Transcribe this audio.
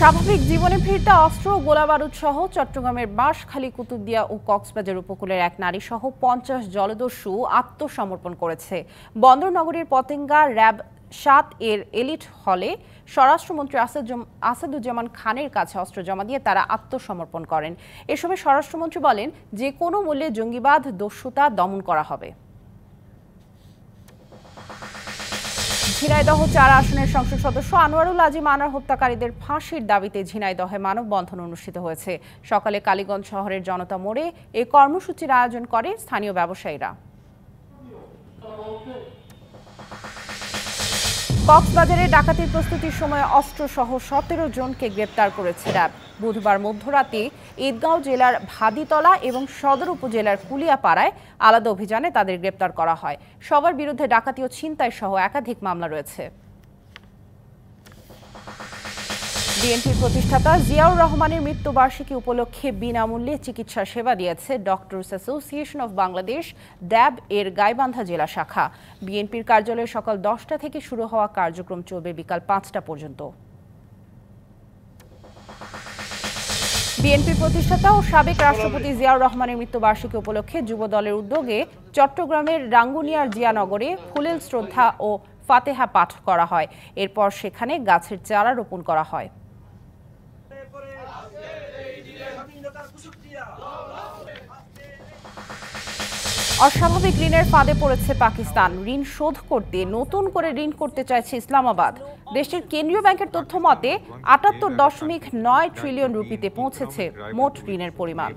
স্বাভাবিক জীবনে ফিরতে অস্ত্র ও গোলাবারুদ সহ চট্টগ্রামের বাঁশখালী, কুতুবদিয়া ও কক্সবাজার উপকূলের এক নারী সহ ৫০ জলদস্যু আত্মসমর্পণ করেছে। বন্দর নগরীর পতেঙ্গা র্যাব ৭ এর এলিট হলে স্বরাষ্ট্রমন্ত্রী আসাদুজ্জামান খানের কাছে অস্ত্র জমা দিয়ে তারা আত্মসমর্পণ করেন। এ সময় স্বরাষ্ট্রমন্ত্রী বলেন, যে কোনো মূল্যে জঙ্গিবাদ দস্যুতা দমন করা হবে। ঝিনাইদহ ৪ আসনের সংসদ সদস্য আনোয়ারুল আজিম আনার হত্যাকারীদের ফাঁসির দাবিতে ঝিনাইদহে মানববন্ধন অনুষ্ঠিত হয়েছে। সকালে কালীগঞ্জ শহরের জনতা মোড়ে এই কর্মসূচির আয়োজন করে স্থানীয় ব্যবসায়ীরা। কক্সবাজারে ডাকাতির প্রস্তুতির সময় অস্ত্রসহ ১৭ জনকে গ্রেপ্তার করেছে র্যাব। বুধবার মধ্যরাতে ঈদগাঁও জেলার ভাদিতলা এবং সদর উপজেলার কুলিয়াপাড়ায় আলাদা অভিযানে তাদের গ্রেপ্তার করা হয়। সবার বিরুদ্ধে ডাকাতি ও ছিনতাই সহ একাধিক মামলা রয়েছে। বিএনপির প্রতিষ্ঠাতা জিয়াউর রহমানের মৃত্যুবার্ষিকী উপলক্ষে বিনামূল্যে চিকিৎসা সেবা দিয়েছে ডক্টরস অ্যাসোসিয়েশন অব বাংলাদেশ ড্যাব এর গাইবান্ধা জেলা শাখা। বিএনপির কার্যালয়ে সকাল ১০টা থেকে শুরু হওয়া কার্যক্রম চলবে বিকাল ৫টা পর্যন্ত। বিএনপির প্রতিষ্ঠাতা ও সাবেক রাষ্ট্রপতি জিয়াউর রহমানের মৃত্যুবার্ষিকী উপলক্ষে যুব দলের উদ্যোগে চট্টগ্রামের রাঙ্গুনিয়ার জিয়ানগরে ফুলেল শ্রদ্ধা ও ফাতেহা পাঠ করা হয়। এরপর সেখানে গাছের চারা রোপণ করা হয়। অস্বাভাবিক ঋণের ফাঁদে পড়েছে পাকিস্তান। ঋণ শোধ করতে নতুন করে ঋণ করতে চাইছে ইসলামাবাদ। দেশটির কেন্দ্রীয় ব্যাংকের তথ্য মতে ৭৮.৯ ট্রিলিয়ন রুপিতে পৌঁছেছে মোট ঋণের পরিমাণ।